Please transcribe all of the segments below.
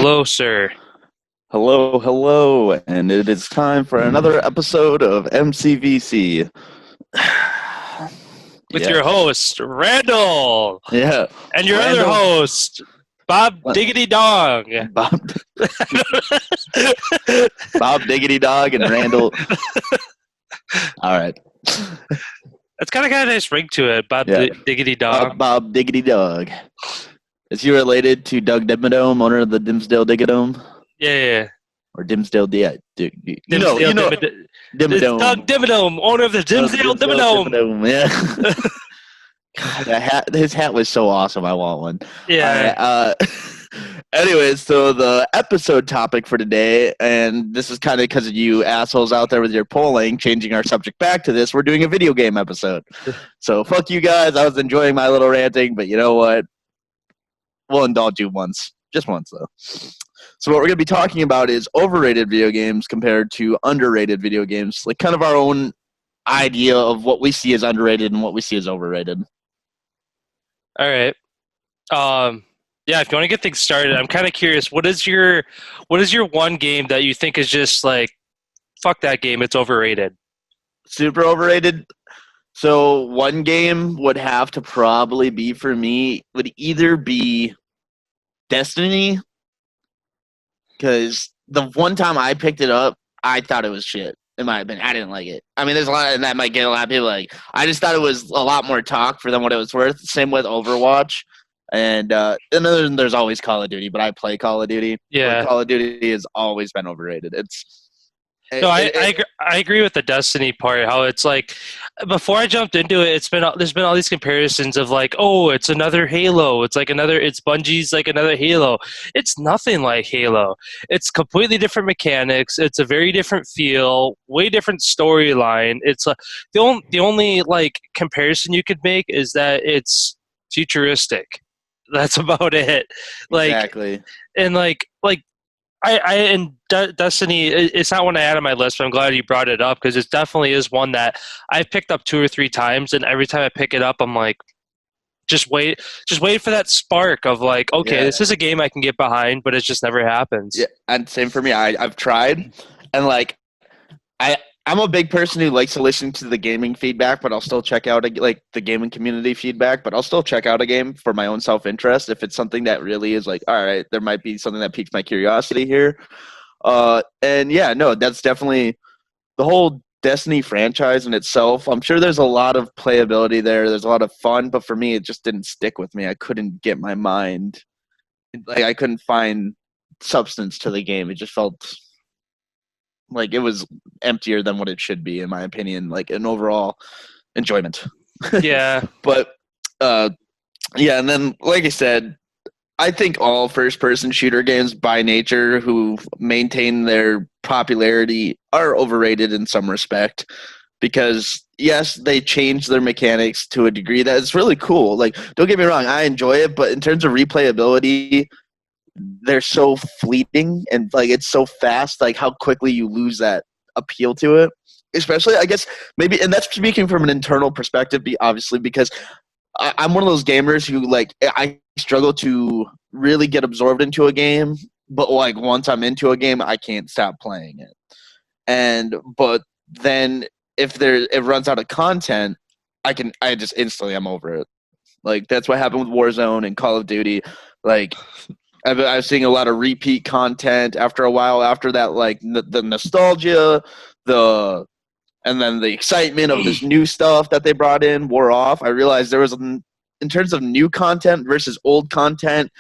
Hello, sir. Hello, hello, and it is time for another episode of MCVC. With your Yes. host, Randall, Yeah. and your other Randall. host, Bob What? Diggity Dong. Bob Bob Diggity Dog and Randall. All right. It's kind of got a nice ring to it, Bob Yeah. Diggity Dong. Bob Diggity Dog. Is he related to Doug Dimmadome, owner of the Dimsdale Digadome? Yeah. Or Dimsdale Dimsdale It's Doug Dimmadome. Dimmadome, owner of the Dimsdale Dimmadome. Yeah. God, his hat was so awesome. I want one. Yeah. All right. Anyways, so the episode topic for today, and this is kind of because of you assholes out there with your polling, changing our subject back to this, we're doing a video game episode. So fuck you guys. I was enjoying my little ranting, but you know what? We'll indulge you once. Just once, though. So what we're going to be talking about is overrated video games compared to underrated video games. Like kind of our own idea of what we see as underrated and what we see as overrated. All right. Yeah, if you want to get things started, I'm kind of curious. What is your one game that you think is just like, fuck that game, it's overrated? Super overrated. So one game would have to probably be for me would either be Destiny, because the one time I picked it up, I thought it was shit. In my opinion, I didn't like it. I mean, there's a lot, and that might get a lot of people like. I just thought it was a lot more talk for than what it was worth. Same with Overwatch, and then there's always Call of Duty, but I play Call of Duty. But Yeah. Call of Duty has always been overrated. No, I agree with the Destiny part. How it's like before I jumped into it, there's been all these comparisons of like, oh, it's another Halo. It's Bungie's like another Halo. It's nothing like Halo. It's completely different mechanics. It's a very different feel, way different storyline. It's the only like comparison you could make is that it's futuristic. That's about it. Like exactly. and like Destiny, it's not one I had on my list, but I'm glad you brought it up because it definitely is one that I've picked up 2 or 3 times, and every time I pick it up, I'm like, just wait for that spark of like, okay, Yeah. this is a game I can get behind, but it just never happens. Yeah, and same for me. I've tried, and like I I'm a big person who likes to listen to the gaming feedback, but I'll still check out like the gaming community feedback. But I'll still check out a game for my own self interest if it's something that really is like, all right, there might be something that piques my curiosity here. And yeah, no, that's definitely the whole Destiny franchise in itself. I'm sure there's a lot of playability there. There's a lot of fun, but for me, it just didn't stick with me. I couldn't get my mind like I couldn't find substance to the game. It just felt like it was emptier than what it should be, in my opinion. Like an overall enjoyment. Yeah, But yeah, and then like I said, I think all first-person shooter games by nature who maintain their popularity are overrated in some respect because yes, they change their mechanics to a degree that is really cool. Like, don't get me wrong, I enjoy it, but in terms of replayability, they're so fleeting and like it's so fast. Like how quickly you lose that appeal to it. Especially, I guess maybe, and that's speaking from an internal perspective, obviously, because I'm one of those gamers who like I struggle to really get absorbed into a game, but like once I'm into a game, I can't stop playing it. And but then if it runs out of content, I just instantly I'm over it. Like that's what happened with Warzone and Call of Duty. Like I was seeing a lot of repeat content after a while. After that, like the nostalgia, the and then the excitement of this new stuff that they brought in wore off. I realized there was, in terms of new content versus old content,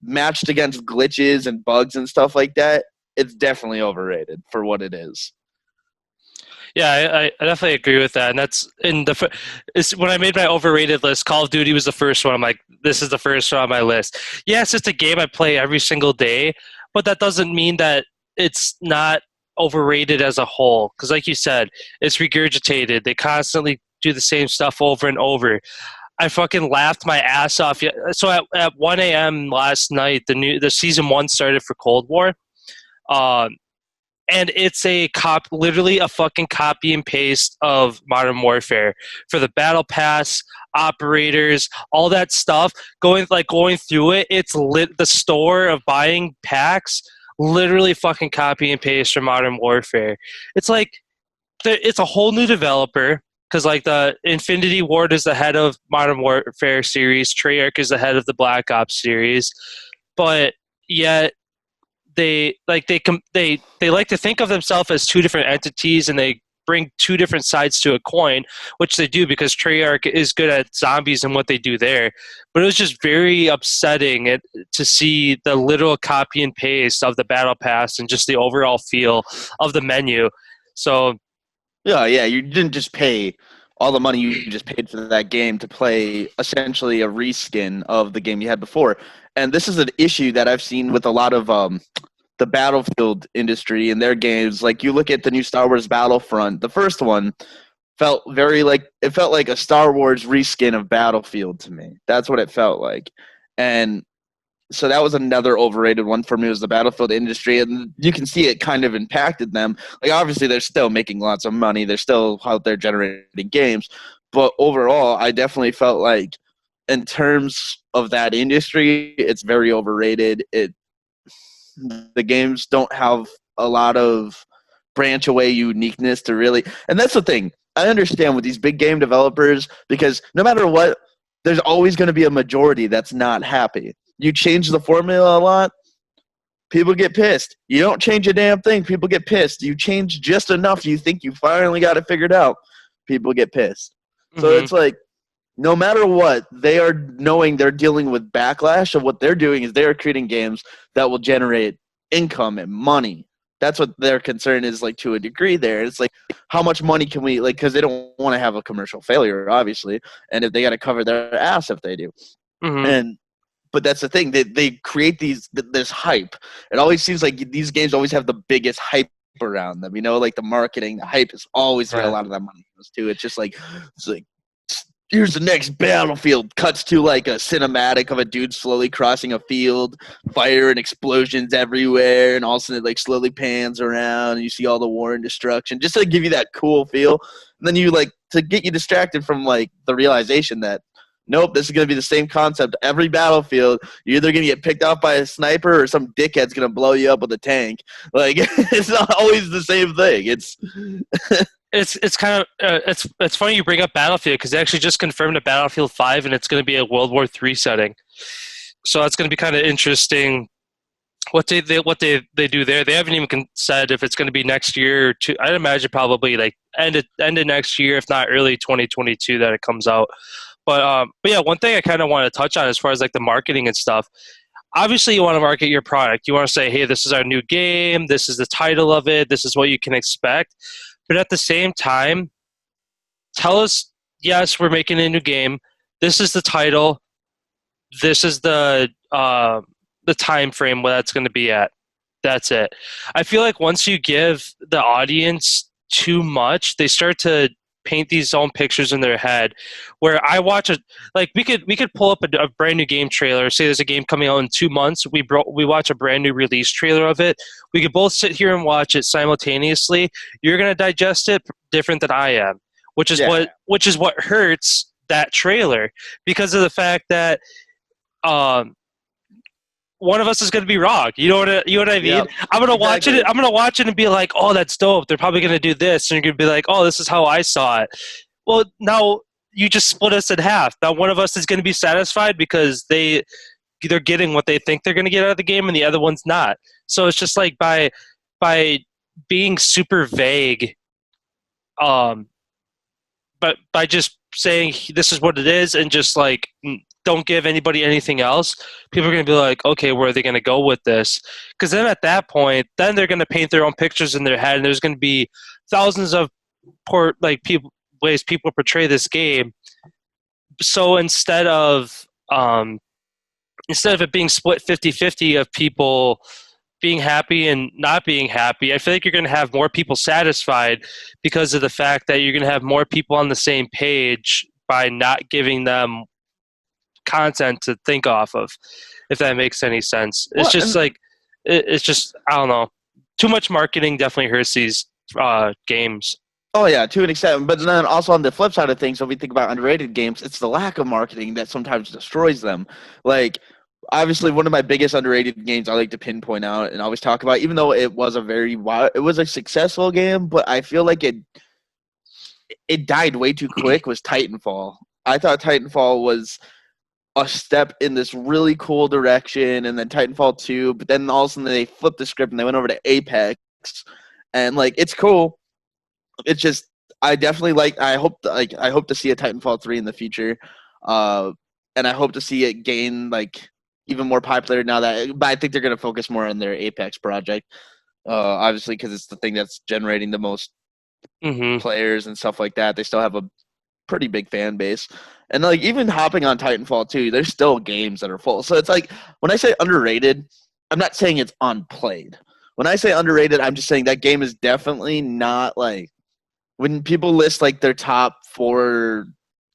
matched against glitches and bugs and stuff like that, it's definitely overrated for what it is. yeah, I definitely agree with that. And that's it's when I made my overrated list. Call of Duty was the first one. I'm like, this is the first one on my list. Yeah, it's just a game I play every single day, but that doesn't mean that it's not overrated as a whole. Because, like you said, it's regurgitated. They constantly do the same stuff over and over. I fucking laughed my ass off. So at 1 a.m. last night, the season 1 started for Cold War. Um, and it's literally a fucking copy and paste of Modern Warfare for the battle pass, operators, all that stuff. Going through it, it's lit the store of buying packs. Literally fucking copy and paste from Modern Warfare. It's like it's a whole new developer because like the Infinity Ward is the head of Modern Warfare series, Treyarch is the head of the Black Ops series, but yet they like to think of themselves as two different entities, and they bring two different sides to a coin, which they do because Treyarch is good at zombies and what they do there. But it was just very upsetting to see the literal copy and paste of the battle pass and just the overall feel of the menu. So Yeah, you didn't just pay all the money you just paid for that game to play essentially a reskin of the game you had before. And this is an issue that I've seen with a lot of the Battlefield industry and their games. Like you look at the new Star Wars Battlefront, the first one felt it felt like a Star Wars reskin of Battlefield to me. That's what it felt like. And so that was another overrated one for me, was the Battlefield industry, and you can see it kind of impacted them. Like obviously they're still making lots of money, they're still out there generating games, but overall I definitely felt like in terms of that industry it's very overrated. The games don't have a lot of branch away uniqueness to really, and that's the thing. I understand with these big game developers, because no matter what, there's always going to be a majority that's not happy. You change the formula a lot, people get pissed. You don't change a damn thing, people get pissed. You change just enough, you think you finally got it figured out, people get pissed. So mm-hmm. it's like, no matter what, they are knowing they're dealing with backlash. Of what they're doing is they are creating games that will generate income and money. That's what their concern is, like, to a degree there. It's like, how much money can we, like, because they don't want to have a commercial failure, obviously, and if they got to cover their ass if they do. Mm-hmm. And but that's the thing, they create this hype. It always seems like these games always have the biggest hype around them. Like the marketing, the hype is always where a Yeah. lot of that money goes to. It's like here's the next Battlefield. Cuts to like a cinematic of a dude slowly crossing a field, fire and explosions everywhere, and all of a sudden it like slowly pans around and you see all the war and destruction, just to give you that cool feel. And then you like to get you distracted from like the realization that nope, this is going to be the same concept every Battlefield. You're either going to get picked off by a sniper or some dickhead's going to blow you up with a tank. Like, it's not always the same thing. It's kind of it's funny you bring up Battlefield because they actually just confirmed a Battlefield 5 and it's going to be a World War III setting. So that's going to be kind of interesting. What they do there? They haven't even said if it's going to be next year or two. I'd imagine probably like end of next year, if not early 2022, that it comes out. But yeah, one thing I kind of want to touch on as far as like the marketing and stuff. Obviously, you want to market your product. You want to say, "Hey, this is our new game. This is the title of it. This is what you can expect." But at the same time, tell us, yes, we're making a new game. This is the title. This is the time frame where that's going to be at. That's it. I feel like once you give the audience too much, they start to paint these own pictures in their head. Where I watch it, like we could pull up a brand new game trailer. Say there's a game coming out in 2 months. We watch a brand new release trailer of it. We could both sit here and watch it simultaneously. You're gonna digest it different than I am, which is what hurts that trailer because of the fact that one of us is going to be wrong. You know what I mean? Yep, I'm going to watch it. I'm going to watch it and be like, "Oh, that's dope. They're probably going to do this." And you're going to be like, "Oh, this is how I saw it." Well, now you just split us in half. Now one of us is going to be satisfied because they're getting what they think they're going to get out of the game, and the other one's not. So it's just like by being super vague, but by just saying this is what it is and just like don't give anybody anything else, people are going to be like, okay, where are they going to go with this? Because then at that point, then they're going to paint their own pictures in their head, and there's going to be thousands of ways people portray this game. So instead of it being split 50-50 of people being happy and not being happy, I feel like you're going to have more people satisfied because of the fact that you're going to have more people on the same page by not giving them content to think off of, if that makes any sense. It's just like, it's just, I don't know. too much marketing definitely hurts these games. Oh yeah, to an extent. But then also on the flip side of things, when we think about underrated games, it's the lack of marketing that sometimes destroys them. Like obviously one of my biggest underrated games I like to pinpoint out and always talk about, even though it was it was a successful game, but I feel like it died way too quick, was Titanfall. I thought Titanfall was a step in this really cool direction, and then Titanfall 2, but then all of a sudden they flipped the script and they went over to Apex, and like it's cool. It's just I definitely I hope to see a Titanfall 3 in the future, uh, and I hope to see it gain like even more popular now that. But I think they're going to focus more on their Apex project, obviously because it's the thing that's generating the most Hmm. players and stuff like that. They still have a pretty big fan base. And like even hopping on Titanfall 2, there's still games that are full. So it's like when I say underrated, I'm not saying it's unplayed. When I say underrated, I'm just saying that game is definitely not like when people list like their top 4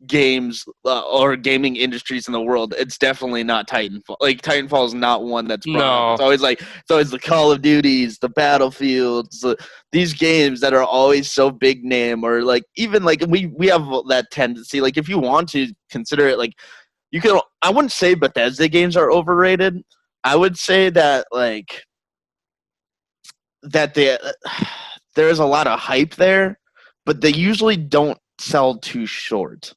games or gaming industries in the world, it's definitely not Titanfall. Like Titanfall is not one that's brought up. No. It's always the Call of Duties, the Battlefields, these games that are always so big name, or like even like we have that tendency. Like if you want to consider it, like you can. I wouldn't say Bethesda games are overrated. I would say that like that they there is a lot of hype there, but they usually don't sell too short.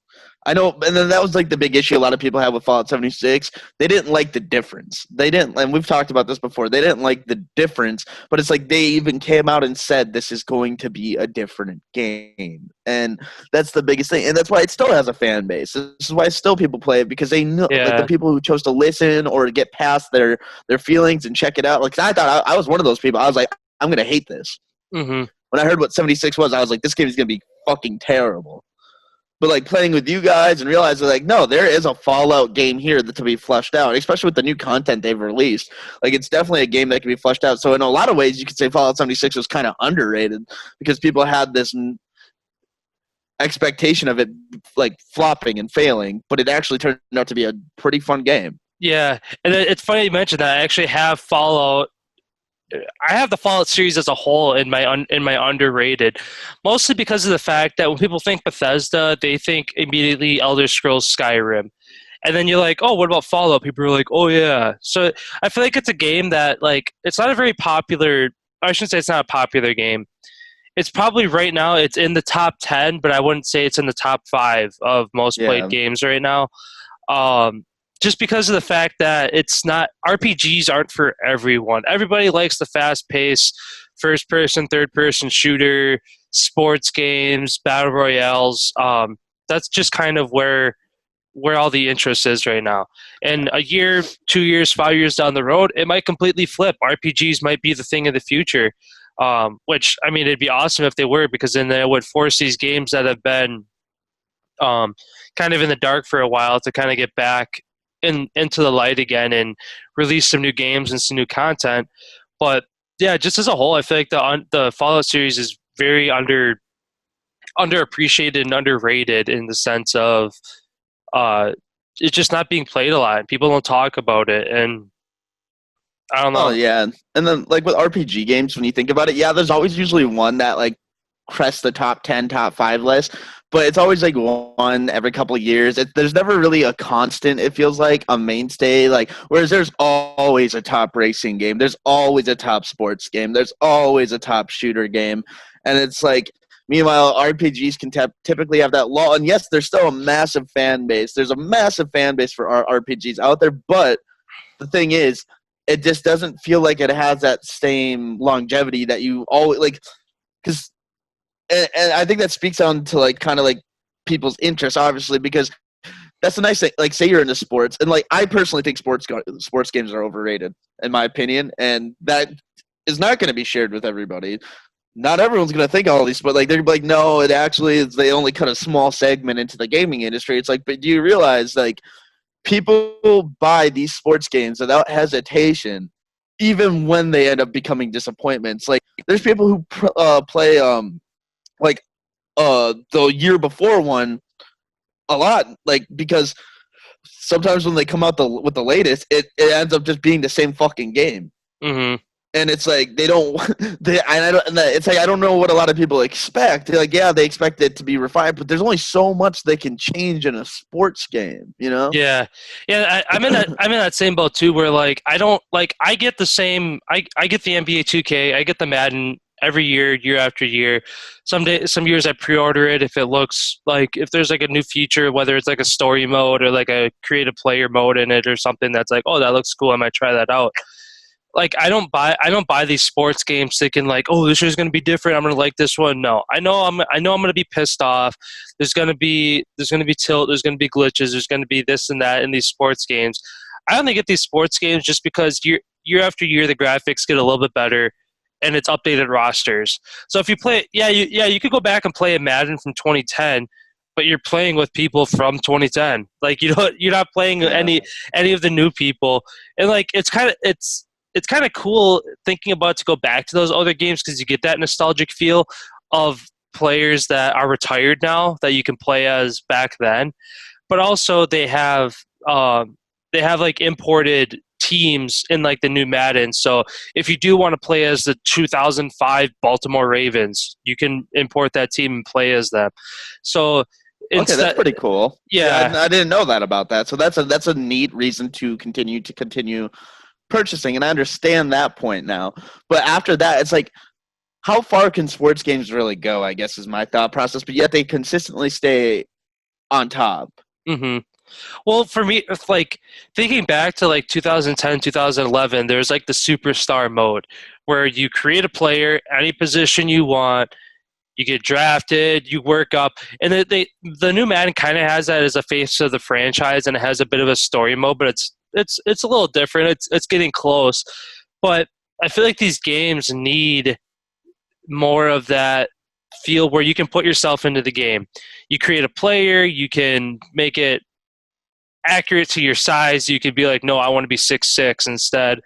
I know, and then that was like the big issue a lot of people have with Fallout 76. They didn't like the difference. They didn't, and we've talked about this before. They didn't like the difference, but it's like they even came out and said this is going to be a different game, and that's the biggest thing, and that's why it still has a fan base. This is why still people play it because they know, like the Yeah. people who chose to listen or get past their feelings and check it out. Like I thought I was one of those people. I was like, I'm gonna hate this. Hmm. When I heard what 76 was, I was like, this game is gonna be fucking terrible. But like playing with you guys and realizing like, no, there is a Fallout game here that to be fleshed out, especially with the new content they've released. Like it's definitely a game that can be fleshed out. So in a lot of ways, you could say Fallout 76 was kind of underrated because people had this expectation of it like flopping and failing, but it actually turned out to be a pretty fun game. Yeah, and it's funny you mentioned that. I actually have Fallout. I have the Fallout series as a whole in my underrated, mostly because of the fact that when people think Bethesda, they think immediately Elder Scrolls Skyrim, and then you're like, oh, what about Fallout? People are like, oh yeah. So I feel like it's a game that like it's not a very popular. I shouldn't say it's not a popular game. It's probably right now it's in the top 10, but I wouldn't say it's in the top 5 of most played Yeah. games right now. Um, just because of the fact that it's not RPGs aren't for everyone. Everybody likes the fast paced first person, third person shooter, sports games, battle royales. That's just kind of where all the interest is right now. And a year, 2 years, 5 years down the road, it might completely flip. RPGs might be the thing of the future. Which I mean, it'd be awesome if they were, because then it would force these games that have been um, kind of in the dark for a while to kind of get back into the light again and release some new games and some new content. But yeah, just as a whole, I feel like the Fallout series is very underappreciated and underrated in the sense of uh, it's just not being played a lot. People don't talk about it, and I don't Oh know. yeah, and then like with RPG games, when you think about it, yeah, there's always usually one that like crests the top 10, top 5 list, but it's always like one every couple of years. There's never really a constant. It feels like a mainstay. Like whereas there's always a top racing game, there's always a top sports game, there's always a top shooter game, and it's like. Meanwhile, RPGs can typically have that law, and yes, there's still a massive fan base. There's a massive fan base for RPGs out there, but the thing is, it just doesn't feel like it has that same longevity that you always like. Because and I think that speaks on to like kind of like people's interests, obviously, because that's the nice thing. Like, say you're into sports, and like I personally think sports games are overrated, in my opinion, and that is not going to be shared with everybody. Not everyone's going to think all these, but like they're like, no, it actually is. They only cut a small segment into the gaming industry. It's like, but do you realize like people buy these sports games without hesitation, even when they end up becoming disappointments. Like there's people who play like the year before one a lot, like because sometimes when they come out with the latest, it ends up just being the same fucking game. Hmm. and it's like they don't they and I don't and it's like I don't know what a lot of people expect. They're like, yeah, they expect it to be refined, but there's only so much they can change in a sports game, you know? Yeah, yeah. I'm in that same boat too, where like I don't like I get the same. I get the NBA 2K. I get the Madden every year, year after year. Some years I pre-order it if it looks like if there's like a new feature, whether it's like a story mode or like a creative player mode in it or something that's like, oh, that looks cool. I might try that out. Like I don't buy these sports games thinking like, oh, this year's gonna be different. I'm gonna like this one. No, I know I'm gonna be pissed off. There's gonna be tilt. There's gonna be glitches. There's gonna be this and that in these sports games. I only get these sports games just because year after year the graphics get a little bit better and it's updated rosters. So if you play, you could go back and play a Madden from 2010, but you're playing with people from 2010. Like you're not playing Yeah. any of the new people, and like it's kind of cool thinking about to go back to those other games because you get that nostalgic feel of players that are retired now that you can play as back then. But also they have like imported teams in like the new Madden. So if you do want to play as the 2005 Baltimore Ravens, you can import that team and play as them. So Okay, that's instead, pretty cool. Yeah, yeah. I didn't know that about that. So that's a neat reason to continue purchasing, and I understand that point now. But after that, it's like, how far can sports games really go? I guess is my thought process. But yet they consistently stay on top. hmm Well, for me, it's like thinking back to like 2010, 2011, there's like the superstar mode where you create a player, any position you want, you get drafted, you work up, and the new Madden kind of has that as a face of the franchise, and it has a bit of a story mode, but it's a little different. It's getting close, but I feel like these games need more of that feel where you can put yourself into the game. You create a player, you can make it accurate to your size. You could be like, no, I want to be 6'6" instead,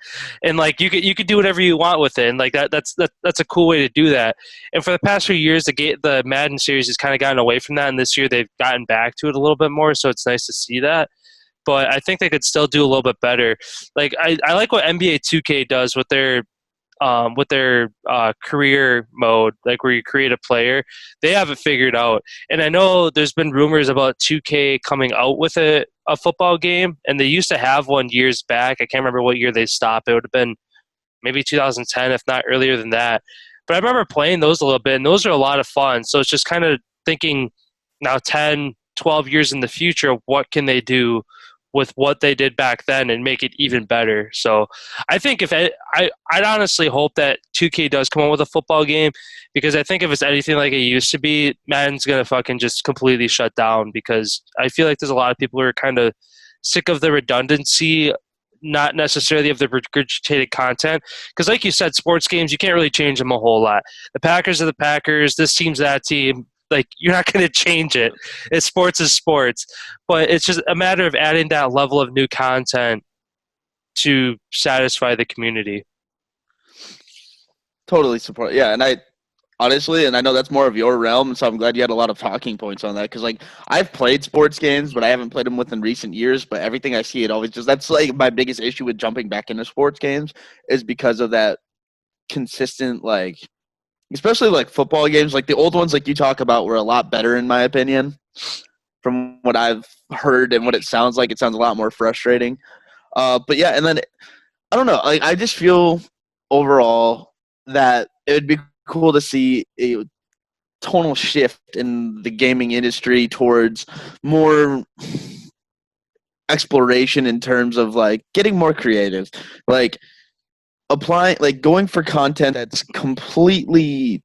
and like you could do whatever you want with it. And like that's a cool way to do that. And for the past few years, the Madden series has kind of gotten away from that, and this year they've gotten back to it a little bit more. So it's nice to see that. But I think they could still do a little bit better. Like I like what NBA 2K does with their career mode, like where you create a player. They have it figured out. And I know there's been rumors about 2K coming out with a football game, and they used to have one years back. I can't remember what year they stopped. It would have been maybe 2010, if not earlier than that. But I remember playing those a little bit, and those are a lot of fun. So it's just kind of thinking now 10, 12 years in the future, what can they do with what they did back then and make it even better. So I think I'd honestly hope that 2K does come up with a football game, because I think if it's anything like it used to be, Madden's gonna fucking just completely shut down, because I feel like there's a lot of people who are kind of sick of the redundancy, not necessarily of the regurgitated content. Because like you said, sports games, you can't really change them a whole lot. The Packers are the Packers. This team's that team. Like, you're not going to change it. It's sports is sports. But it's just a matter of adding that level of new content to satisfy the community. Totally support. Yeah, and I honestly, and I know that's more of your realm, so I'm glad you had a lot of talking points on that. Because like I've played sports games, but I haven't played them within recent years. But everything I see, it always just that's like my biggest issue with jumping back into sports games is because of that consistent like, especially like football games, like the old ones like you talk about were a lot better in my opinion. From what I've heard and what it sounds like, it sounds a lot more frustrating. But yeah, and then I don't know. Like I just feel overall that it would be cool to see a tonal shift in the gaming industry towards more exploration in terms of like getting more creative, like applying, like going for content that's completely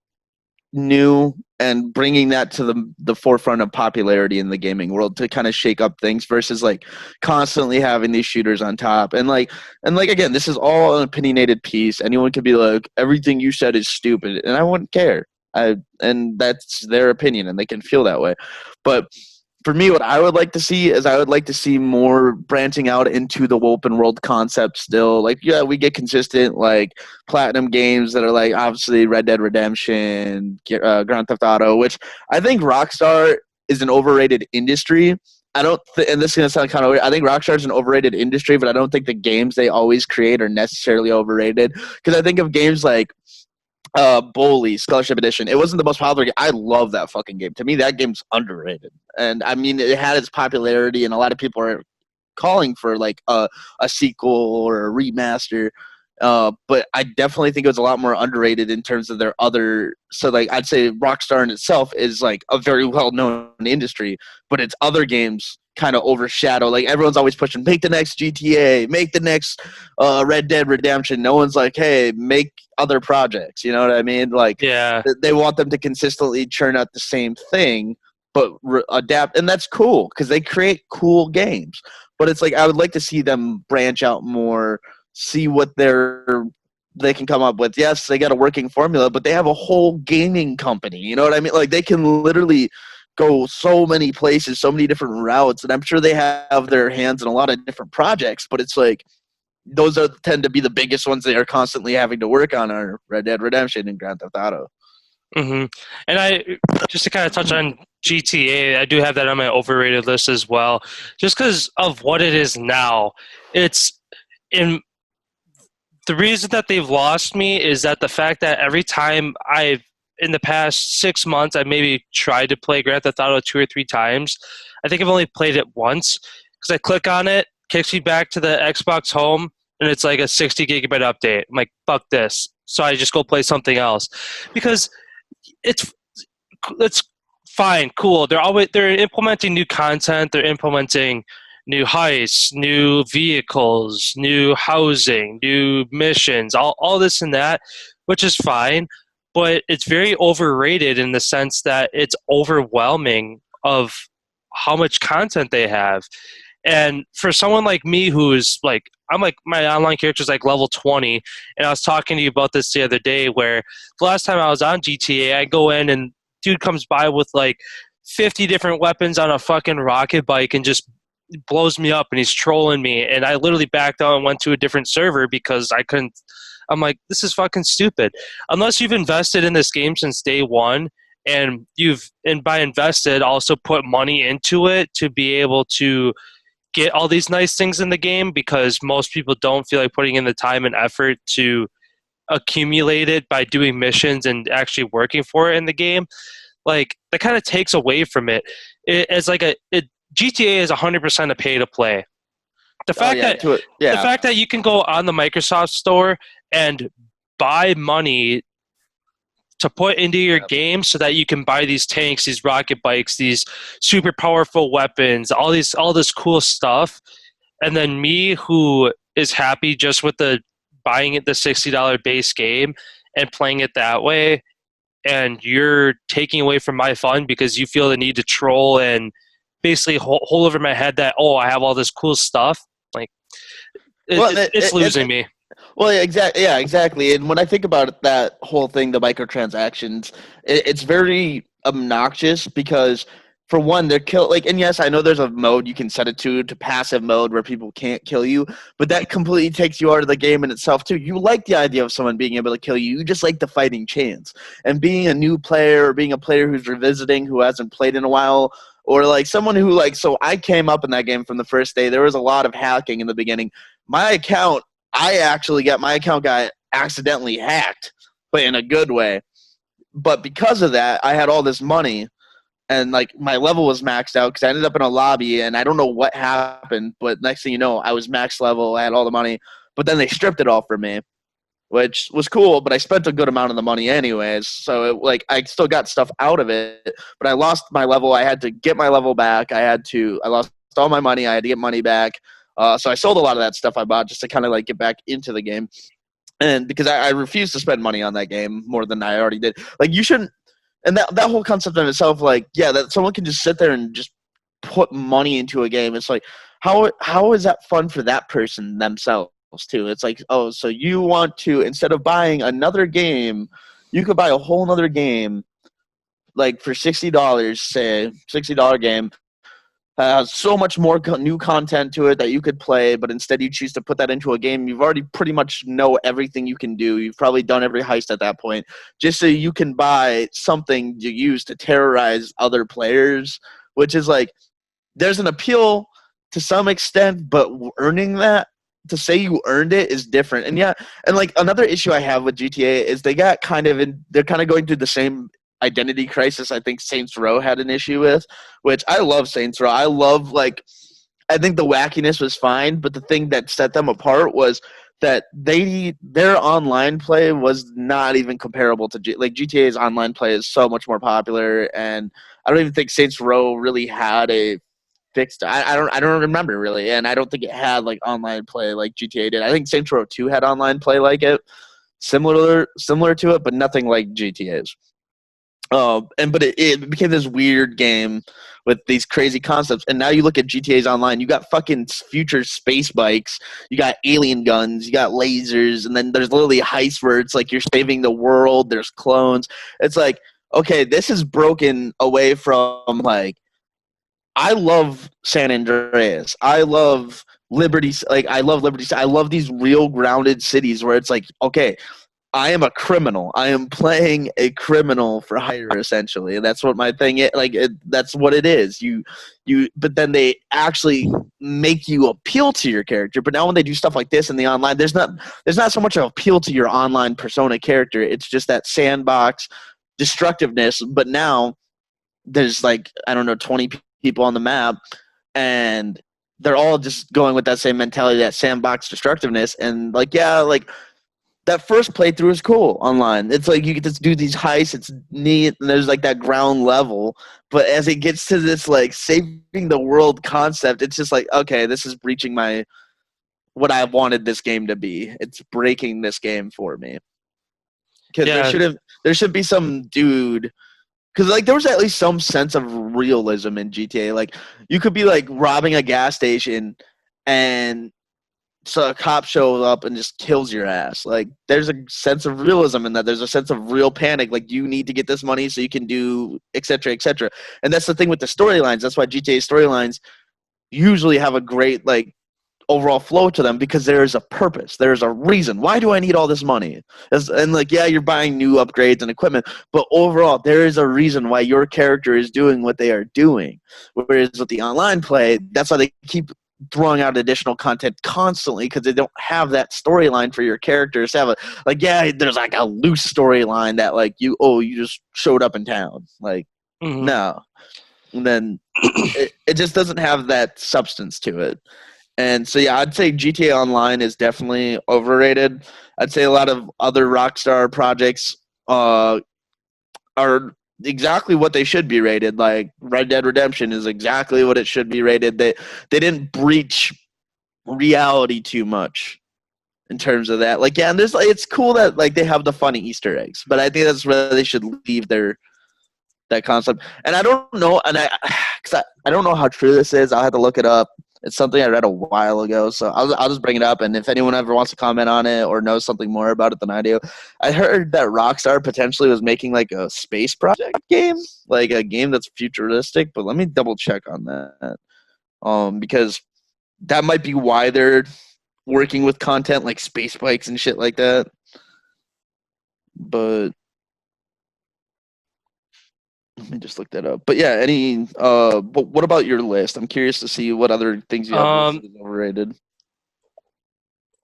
new and bringing that to the forefront of popularity in the gaming world to kind of shake up things versus like constantly having these shooters on top and like again, this is all an opinionated piece. Anyone could be like, everything you said is stupid, and I wouldn't care. And that's their opinion and they can feel that way. But for me, what I would like to see is I would like to see more branching out into the open world concept still. Like, yeah, we get consistent, like, platinum games that are, like, obviously Red Dead Redemption, Grand Theft Auto, which I think Rockstar is an overrated industry I don't, and this is gonna sound kind of weird. I think Rockstar's an overrated industry, but I don't think the games they always create are necessarily overrated. Because I think of games like Bully Scholarship Edition. It wasn't the most popular game. I love that fucking game. To me, that game's underrated. And I mean, it had its popularity, and a lot of people are calling for like a sequel or a remaster. But I definitely think it was a lot more underrated in terms of their other. So, like, I'd say Rockstar in itself is like a very well known industry, but its other games kind of overshadow. Like, everyone's always pushing, make the next GTA, make the next Red Dead Redemption. No one's like, hey, make other projects. You know what I mean? Like, Yeah. they want them to consistently churn out the same thing, but adapt, and that's cool because they create cool games. But it's like I would like to see them branch out more, see what they can come up with. Yes, they got a working formula, but they have a whole gaming company. You know what I mean? Like, they can literally go so many places, so many different routes, and I'm sure they have their hands in a lot of different projects. But it's like those tend to be the biggest ones they are constantly having to work on are Red Dead Redemption and Grand Theft Auto. And I just to kind of touch on GTA, I do have that on my overrated list as well, just because of what it is now. It's in the reason that they've lost me is that the fact that every time I've in the past 6 months I maybe tried to play Grand Theft Auto 2 or 3 times. I think I've only played it once because I click on it, kicks me back to the Xbox home, and it's like a 60 gigabyte update. I'm like, fuck this. So I just go play something else because it's it's fine, cool. They're implementing new content. They're implementing new heists, new vehicles, new housing, new missions, all this and that, which is fine. But it's very overrated in the sense that it's overwhelming of how much content they have. And for someone like me who's like, I'm like, my online character's like level 20. And I was talking to you about this the other day where the last time I was on GTA, I go in and dude comes by with like 50 different weapons on a fucking rocket bike and just blows me up and he's trolling me. And I literally backed out and went to a different server because I couldn't. I'm like, this is fucking stupid. Unless you've invested in this game since day one and by invested also put money into it to be able to get all these nice things in the game, because most people don't feel like putting in the time and effort to accumulate it by doing missions and actually working for it in the game. Like, that kind of takes away from it. It's like GTA is 100% a pay to play. The Oh fact yeah, that to it, the yeah. fact that you can go on the Microsoft store and buy money to put into your game so that you can buy these tanks, these rocket bikes, these super powerful weapons, all this cool stuff. And then me, who is happy just with the buying it the $60 base game and playing it that way, and you're taking away from my fun because you feel the need to troll and basically hold over my head that, oh, I have all this cool stuff. Like, Well, it's losing me. well, yeah, exactly. Yeah, exactly. And when I think about that whole thing, the microtransactions, it's very obnoxious because, for one, they're kill like, and yes, I know there's a mode you can set it to passive mode where people can't kill you, but that completely takes you out of the game in itself too. You like the idea of someone being able to kill you. You just like the fighting chance. And being a new player or being a player who's revisiting who hasn't played in a while, or like someone who like, so I came up in that game from the first day. There was a lot of hacking in the beginning. My account my account got accidentally hacked, but in a good way. But because of that, I had all this money, and like my level was maxed out because I ended up in a lobby, and I don't know what happened. But next thing you know, I was max level. I had all the money, but then they stripped it all from me, which was cool. But I spent a good amount of the money anyways, so like I still got stuff out of it. But I lost my level. I had to get my level back. I lost all my money. I had to get money back. So I sold a lot of that stuff I bought just to kind of like get back into the game. And because I refuse to spend money on that game more than I already did. Like, you shouldn't. And that whole concept in itself, like, yeah, that someone can just sit there and just put money into a game. It's like, how is that fun for that person themselves too? It's like, oh, so you want to, instead of buying another game, you could buy a whole other game, like for $60, say $60 game, so much more new content to it that you could play, but instead you choose to put that into a game you've already pretty much know everything you can do. You've probably done every heist at that point, just so you can buy something to use to terrorize other players, which is like, there's an appeal to some extent, but earning that, to say you earned it, is different. And yeah, and like another issue I have with GTA is they're kind of going through the same identity crisis I think Saints Row had an issue with, which I love Saints Row. I think the wackiness was fine, but the thing that set them apart was that their online play was not even comparable to like GTA's online play is so much more popular, and I don't even think Saints Row really had a fixed. I don't remember really, and I don't think it had like online play like GTA did. I think Saints Row 2 had online play like it, similar to it, but nothing like GTA's. But it became this weird game with these crazy concepts. And now you look at GTA's online, you got fucking future space bikes, you got alien guns, you got lasers, and then there's literally heists where it's like you're saving the world. There's clones. It's like, okay, this is broken away from like, I love San Andreas. I love Liberty. Like I love Liberty. I love these real grounded cities where it's like, okay, I am a criminal. I am playing a criminal for hire, essentially. And that's what my thing is. That's what it is. But then they actually make you appeal to your character. But now when they do stuff like this in the online, there's not so much of appeal to your online persona character. It's just that sandbox destructiveness. But now there's like, I don't know, 20 people on the map, and they're all just going with that same mentality, that sandbox destructiveness. And like, yeah, like that first playthrough is cool online. It's like you get to do these heists. It's neat, and there's like that ground level. But as it gets to this like saving the world concept, it's just like, okay, this is breaching my what I wanted this game to be. It's breaking this game for me because Yeah. there should be some dude. Because like there was at least some sense of realism in GTA. Like you could be like robbing a gas station, and so a cop shows up and just kills your ass. Like there's a sense of realism in that. There's a sense of real panic. Like you need to get this money so you can do et cetera, et cetera. And that's the thing with the storylines. That's why GTA storylines usually have a great like overall flow to them, because there is a purpose. There's a reason. Why do I need all this money? And like, yeah, you're buying new upgrades and equipment, but overall, there is a reason why your character is doing what they are doing. Whereas with the online play, that's why they keep throwing out additional content constantly, because they don't have that storyline for your characters to have a like, yeah, there's like a loose storyline that like you just showed up in town. Like, Mm-hmm. no. And then it just doesn't have that substance to it. And so, yeah, I'd say GTA Online is definitely overrated. I'd say a lot of other Rockstar projects are exactly what they should be rated. Like Red Dead Redemption is exactly what it should be rated. They didn't breach reality too much in terms of that. Like, yeah, and there's like, it's cool that like they have the funny Easter eggs, but I think that's where they should leave that concept. And I don't know, and I don't know how true this is. I'll have to look it up. It's something I read a while ago, so I'll just bring it up. And if anyone ever wants to comment on it or knows something more about it than I do, I heard that Rockstar potentially was making like a space project game, like a game that's futuristic. But let me double check on that, because that might be why they're working with content like space bikes and shit like that. But let me just look that up. But yeah, but what about your list? I'm curious to see what other things you have listed Um, as overrated.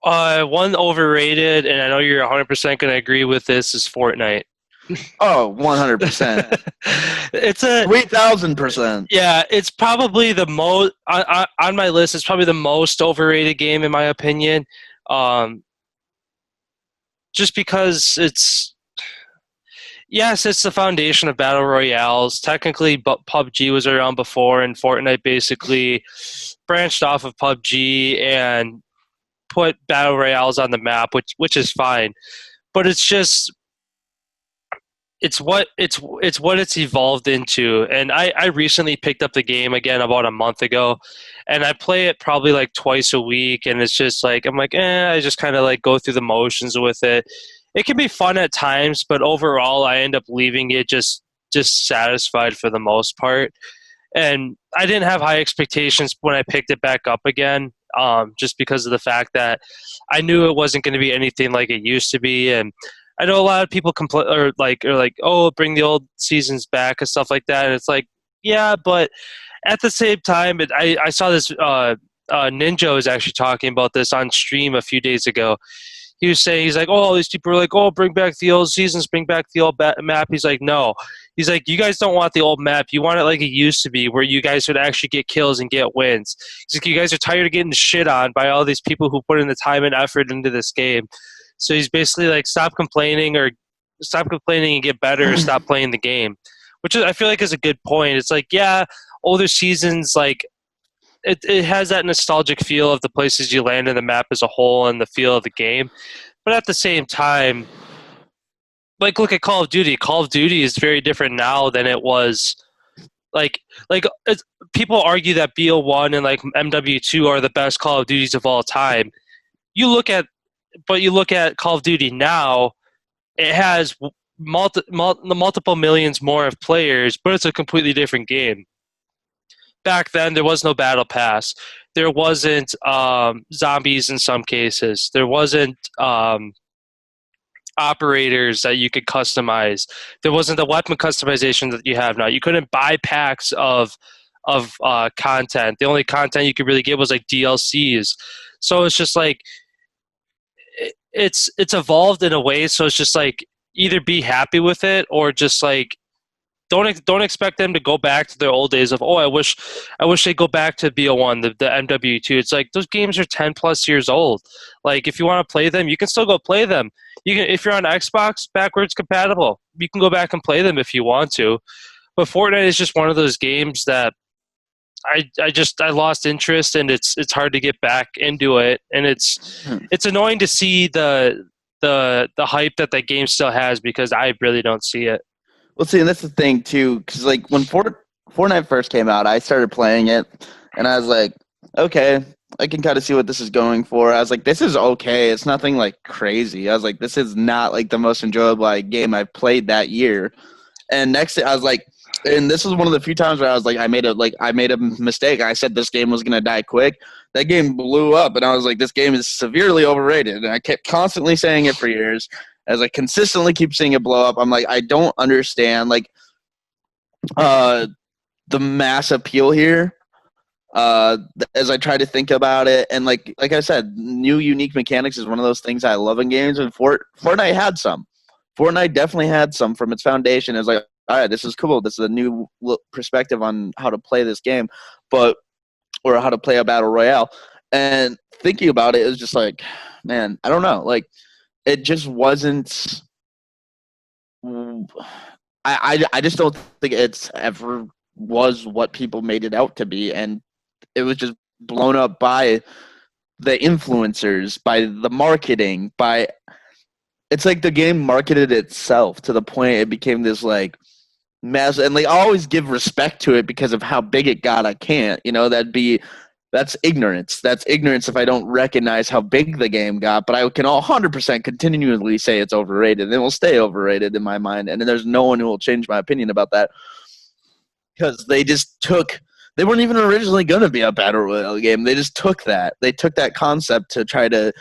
One overrated, and I know you're 100% going to agree with this, is Fortnite. Oh, 100%. It's a 3,000%. Yeah, it's probably the most on my list. It's probably the most overrated game in my opinion. Um, just because it's the foundation of battle royales. Technically, but PUBG was around before, and Fortnite basically branched off of PUBG and put battle royales on the map, which is fine. But it's just it's what it's evolved into. And I recently picked up the game again about a month ago, and I play it probably like twice a week, and it's just like I'm like, I just kind of like go through the motions with it. It can be fun at times, but overall I end up leaving it just satisfied for the most part. And I didn't have high expectations when I picked it back up again, just because of the fact that I knew it wasn't going to be anything like it used to be. And I know a lot of people complain or like, oh, bring the old seasons back and stuff like that. And it's like, yeah, but at the same time, I saw this. Ninja was actually talking about this on stream a few days ago. He was saying, he's like, oh, all these people are like, oh, bring back the old seasons, bring back the old map. He's like, no. He's like, you guys don't want the old map. You want it like it used to be, where you guys would actually get kills and get wins. He's like, you guys are tired of getting shit on by all these people who put in the time and effort into this game. So he's basically like, stop complaining and get better, or stop playing the game, which I feel like is a good point. It's like, yeah, older seasons, like, it has that nostalgic feel of the places you land in the map as a whole and the feel of the game. But at the same time, like, look at Call of Duty. Call of Duty is very different now than it was. Like people argue that BO1 and like MW2 are the best Call of Duties of all time. You look at Call of Duty now, it has multiple millions more of players, but it's a completely different game. Back then, there was no battle pass. There wasn't zombies in some cases. There wasn't operators that you could customize. There wasn't the weapon customization that you have now. You couldn't buy packs of content. The only content you could really get was like DLCs. So it's just like it's evolved in a way. So it's just like either be happy with it or just like don't expect them to go back to their old days of, oh, I wish they go back to BO1, the MW2. It's like those games are 10 plus years old. Like if you want to play them, you can still go play them. You can, if you're on Xbox, backwards compatible. You can go back and play them if you want to. But Fortnite is just one of those games that I lost interest, and it's hard to get back into it, and it's annoying to see the hype that game still has, because I really don't see it. Well, see, and that's the thing too, because like when Fortnite first came out, I started playing it, and I was like, okay, I can kind of see what this is going for. I was like, this is okay. It's nothing like crazy. I was like, this is not like the most enjoyable game I've played that year. And next, I was like, and this was one of the few times where I was like, I made a mistake. I said this game was gonna die quick. That game blew up, and I was like, this game is severely overrated. And I kept constantly saying it for years. As I consistently keep seeing it blow up, I'm like, I don't understand like the mass appeal here. As I try to think about it, and like I said, new unique mechanics is one of those things I love in games, and Fortnite had some. Fortnite definitely had some from its foundation. It's like, all right, this is cool. This is a new perspective on how to play this game, or how to play a battle royale. And thinking about it, it was just like, man, I don't know. Like, it just wasn't. I just don't think it's ever was what people made it out to be, and it was just blown up by the influencers, by the marketing, by it's like the game marketed itself to the point it became this like mass, and like I always give respect to it because of how big it got. I can't, that's ignorance. That's ignorance if I don't recognize how big the game got. But I can 100% continually say it's overrated, and it will stay overrated in my mind. And there's no one who will change my opinion about that, because they weren't even originally going to be a battle royale game. They just took that. They took that concept to try to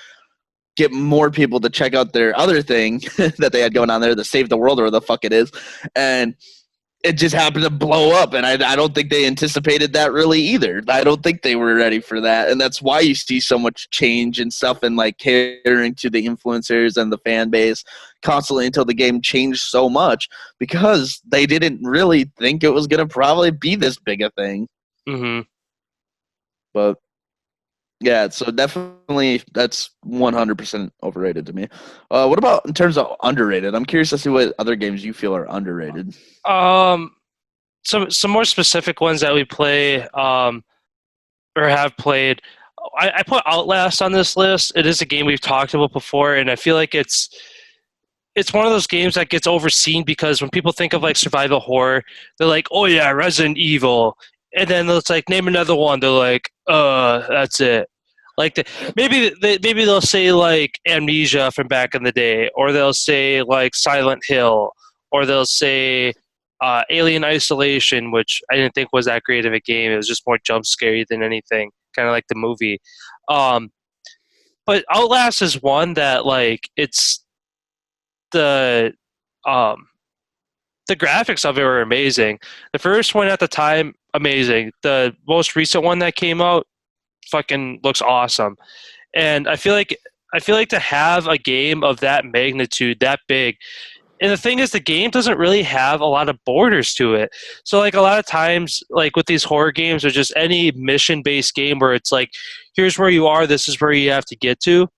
get more people to check out their other thing that they had going on there, the Save the World or whatever the fuck it is. And it just happened to blow up, and I don't think they anticipated that really either. I don't think they were ready for that, and that's why you see so much change and stuff, and like catering to the influencers and the fan base constantly until the game changed so much, because they didn't really think it was going to probably be this big a thing. Mm-hmm. But yeah, so definitely that's 100% overrated to me. What about in terms of underrated? I'm curious to see what other games you feel are underrated. Some more specific ones that we play or have played. I put Outlast on this list. It is a game we've talked about before, and I feel like it's one of those games that gets overseen, because when people think of like survival horror, they're like, oh yeah, Resident Evil. And then it's like, name another one. They're like, that's it. Like maybe they'll say like Amnesia from back in the day, or they'll say like Silent Hill, or they'll say Alien Isolation, which I didn't think was that great of a game. It was just more jump scary than anything, kind of like the movie. But Outlast is one that like it's the the graphics of it were amazing. The first one at the time, amazing. The most recent one that came out, fucking looks awesome. And I feel like to have a game of that magnitude, that big, and the thing is, the game doesn't really have a lot of borders to it. So, like, a lot of times, like with these horror games or just any mission based game where it's like, here's where you are, this is where you have to get to.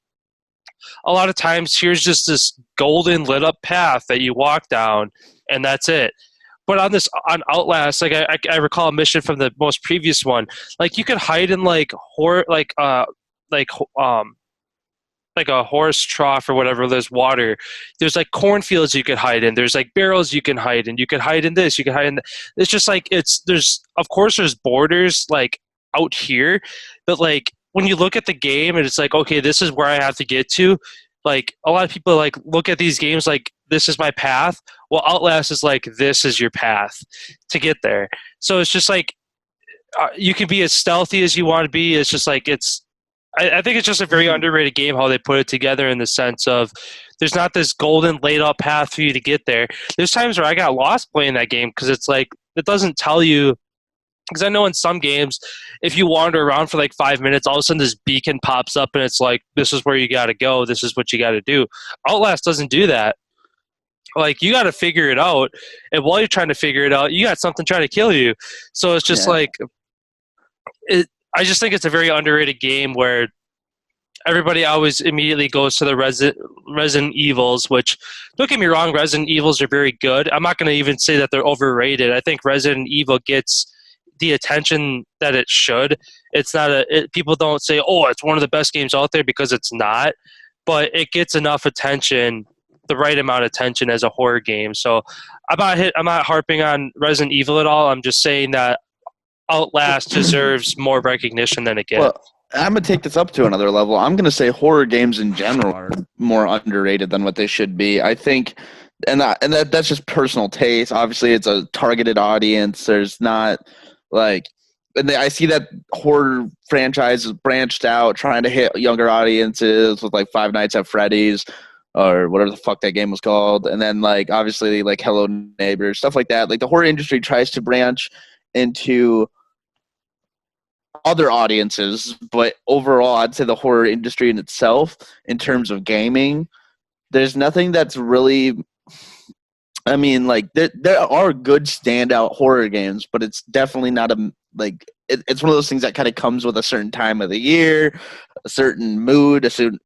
A lot of times, here's just this golden lit up path that you walk down, and that's it. But on Outlast, like I recall a mission from the most previous one, like you could hide in like horror, like um like a horse trough or whatever. There's water. There's like cornfields you could hide in. There's like barrels you can hide in. You can hide in this. You can hide in. It's just like there's of course there's borders like out here, but like when you look at the game and it's like, okay, this is where I have to get to. Like a lot of people like look at these games like this is my path. Well, Outlast is like this is your path to get there. So it's just like you can be as stealthy as you want to be. It's just like I think it's just a very underrated game how they put it together in the sense of there's not this golden laid out path for you to get there. There's times where I got lost playing that game because it's like it doesn't tell you. Because I know in some games, if you wander around for like 5 minutes, all of a sudden this beacon pops up and it's like, this is where you got to go. This is what you got to do. Outlast doesn't do that. Like you got to figure it out, and while you're trying to figure it out, you got something trying to kill you. So it's just Yeah. like I just think it's a very underrated game where everybody always immediately goes to the Resident Evils, which don't get me wrong, Resident Evils are very good. I'm not going to even say that they're overrated. I think Resident Evil gets the attention that it should. It's not people don't say, "Oh, it's one of the best games out there," because it's not, but it gets enough attention, the right amount of attention as a horror game. So I'm not harping on Resident Evil at all. I'm just saying that Outlast deserves more recognition than it gets. Well, I'm gonna take this up to another level. I'm gonna say horror games in general are more underrated than what they should be. I think, that's just personal taste. Obviously, it's a targeted audience. There's not like, I see that horror franchises branched out, trying to hit younger audiences with like Five Nights at Freddy's or whatever the fuck that game was called, and then like obviously like Hello Neighbor, stuff like that. Like the horror industry tries to branch into other audiences, but overall, I'd say the horror industry in itself, in terms of gaming, there's nothing that's really. I mean, like there are good standout horror games, but it's definitely not it's one of those things that kind of comes with a certain time of the year, a certain mood, a certain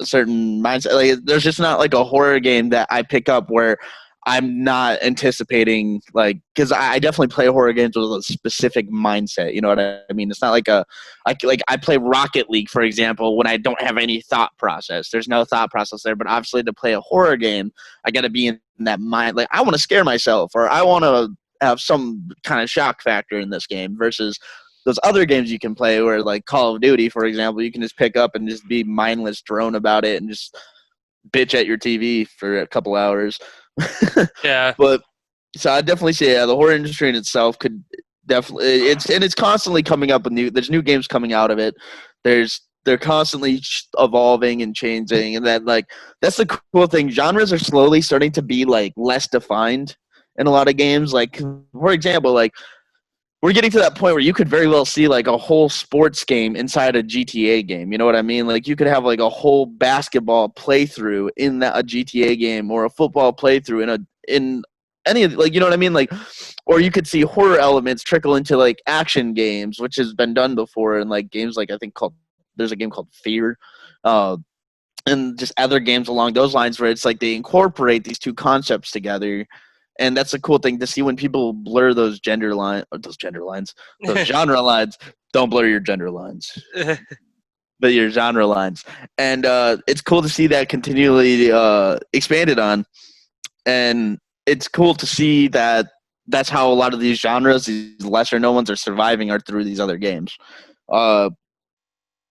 mindset. Like there's just not like a horror game that I pick up where I'm not anticipating, like, because I definitely play horror games with a specific mindset. You know what I mean? It's not like I play Rocket League, for example, when I don't have any thought process. There's no thought process there. But obviously, to play a horror game, I got to be in that mind. Like, I want to scare myself, or I want to have some kind of shock factor in this game. Versus those other games you can play, where like Call of Duty, for example, you can just pick up and just be mindless drone about it and just bitch at your TV for a couple hours. Yeah. But so I definitely say the horror industry in itself could definitely it's constantly coming up with there's new games coming out of it. They're constantly evolving and changing, and that's the cool thing. Genres are slowly starting to be like less defined in a lot of games. Like for example, like we're getting to that point where you could very well see like a whole sports game inside a GTA game. You know what I mean? Like you could have like a whole basketball playthrough in a GTA game, or a football playthrough in any of, like, you know what I mean? Like, or you could see horror elements trickle into like action games, which has been done before in like games like there's a game called Fear, and just other games along those lines where it's like they incorporate these two concepts together. And that's a cool thing to see when people blur those genre lines. Don't blur your gender lines, but your genre lines. And it's cool to see that continually expanded on. And it's cool to see that that's how a lot of these genres, these lesser known ones, are surviving, are through these other games. Yeah,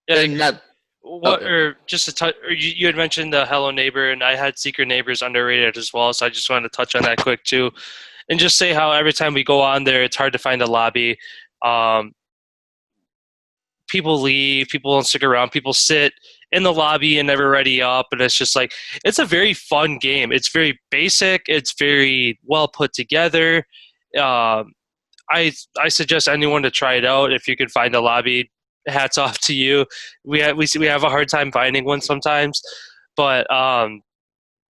And that, what okay. or just to touch, or you had mentioned the Hello Neighbor, and I had Secret Neighbors underrated as well. So I just wanted to touch on that quick too, and just say how every time we go on there, it's hard to find a lobby. Um, people leave, people don't stick around, people sit in the lobby and never ready up, and it's just like it's a very fun game. It's very basic. It's very well put together. Um, I suggest anyone to try it out if you can find a lobby. Hats off to you. We have a hard time finding one sometimes, but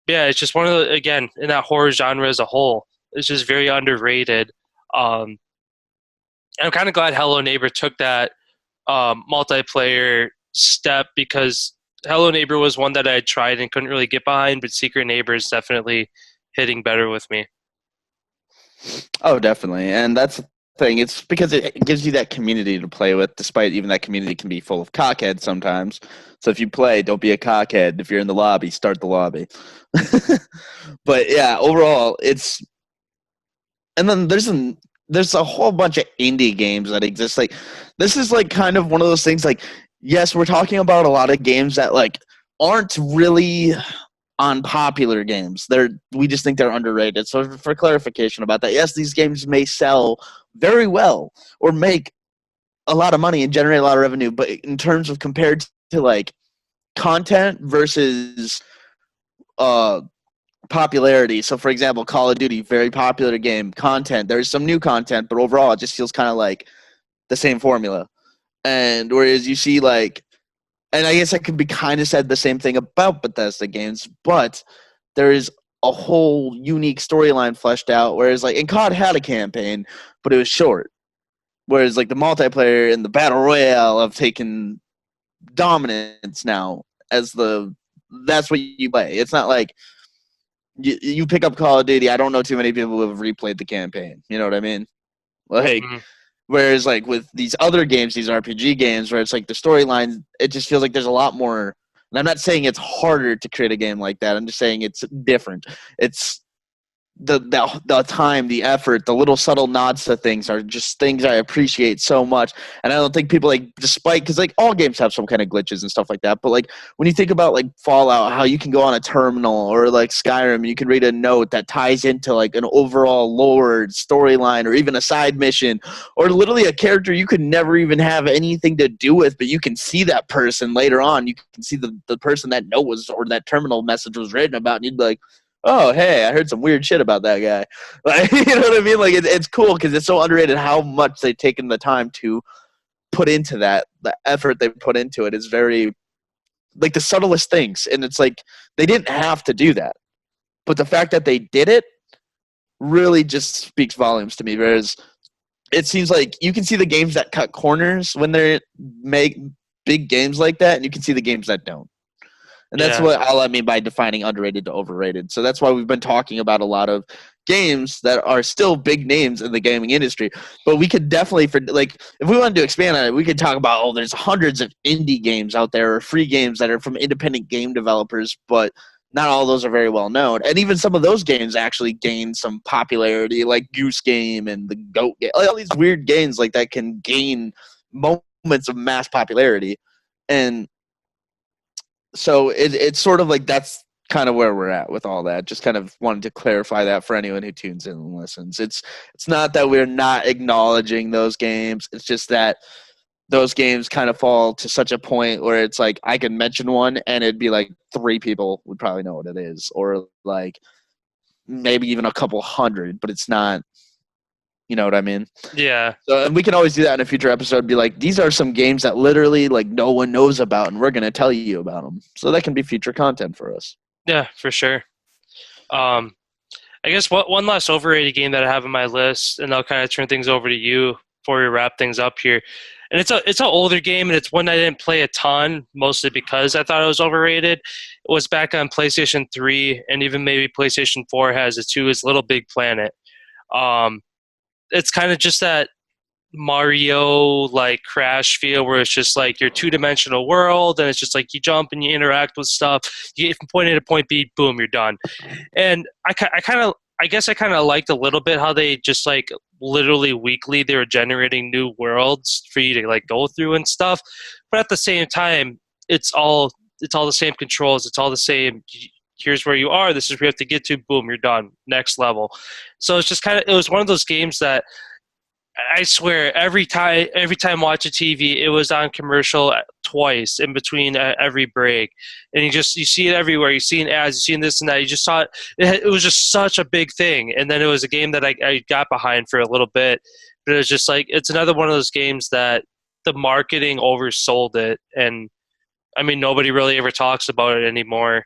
yeah, it's just one of the, again, in that horror genre as a whole, it's just very underrated. Um, and I'm kind of glad Hello Neighbor took that multiplayer step because Hello Neighbor was one that I had tried and couldn't really get behind, but Secret Neighbor is definitely hitting better with me. Oh, definitely. And that's the thing. It's because it gives you that community to play with, despite even that community can be full of cockheads sometimes. So if you play, don't be a cockhead. If you're in the lobby, start the lobby. But yeah, overall, it's and then there's a whole bunch of indie games that exist. Like this is like kind of one of those things like yes, we're talking about a lot of games that like aren't really on popular games. We just think they're underrated. So for clarification about that, yes, these games may sell very well or make a lot of money and generate a lot of revenue, but in terms of compared to like content versus uh popularity. So for example, Call of Duty, very popular game, content. There's some new content, but overall it just feels kind of like the same formula. And whereas you see like and I guess I could be kind of said the same thing about Bethesda games, but there is a whole unique storyline fleshed out. Whereas like, and COD had a campaign, but it was short. Whereas like the multiplayer and the battle royale have taken dominance now as that's what you play. It's not like you pick up Call of Duty. I don't know too many people who have replayed the campaign. You know what I mean? Like Mm-hmm. whereas like with these other games, these RPG games, where it's like the storyline, it just feels like there's a lot more. And I'm not saying it's harder to create a game like that. I'm just saying it's different. It's the time, the effort, the little subtle nods to things are just things I appreciate so much. And I don't think people like, despite because like all games have some kind of glitches and stuff like that. But like when you think about like Fallout, how you can go on a terminal or like Skyrim, and you can read a note that ties into like an overall lore storyline or even a side mission or literally a character you could never even have anything to do with, but you can see that person later on. You can see the person that note was or that terminal message was written about, and you'd be like, oh, hey, I heard some weird shit about that guy. Like, you know what I mean? Like, it's cool because it's so underrated how much they've taken the time to put into that. The effort they put into it is very, like, the subtlest things. And it's like, they didn't have to do that. But the fact that they did it really just speaks volumes to me. Whereas it seems like you can see the games that cut corners when they make big games like that, and you can see the games that don't. And that's Yeah, what all I mean by defining underrated to overrated. So that's why we've been talking about a lot of games that are still big names in the gaming industry. But we could definitely, for like, if we wanted to expand on it, we could talk about, oh, there's hundreds of indie games out there or free games that are from independent game developers, but not all those are very well known. And even some of those games actually gain some popularity, like Goose Game and the Goat Game. All these weird games like that can gain moments of mass popularity. And so it's sort of like that's kind of where we're at with all that. Just kind of wanted to clarify that for anyone who tunes in and listens. It's not that we're not acknowledging those games. It's just that those games kind of fall to such a point where it's like I can mention one and it'd be like three people would probably know what it is, or like maybe even a couple hundred, but it's not. You know what I mean? yeah, So, and we can always do that in a future episode. Be like, these are some games that literally like no one knows about, and we're going to tell you about them. So that can be future content for us. yeah, for sure. Um, I guess one last overrated game that I have on my list, and I'll kind of turn things over to you before we wrap things up here. And it's an older game, and it's one I didn't play a ton, mostly because I thought it was overrated. It was back on PlayStation 3, and even maybe PlayStation 4 has it too. Is Little Big Planet. Um, it's kind of just that Mario like Crash feel where it's just like your two-dimensional world, and it's just like you jump and you interact with stuff. You get from point A to point B, boom, you're done. And I guess I kind of liked a little bit how they just like literally weekly they were generating new worlds for you to like go through and stuff. But at the same time, it's all the same controls. It's all the same. Here's where you are. This is where you have to get to. Boom, you're done. Next level. So it's just kind of it was one of those games that I swear, every time watching TV, it was on commercial twice in between every break, and you see it everywhere. You see ads, you see this and that. You just saw it. It was just such a big thing, and then it was a game that I got behind for a little bit, but it was just like it's another one of those games that the marketing oversold it, and I mean nobody really ever talks about it anymore,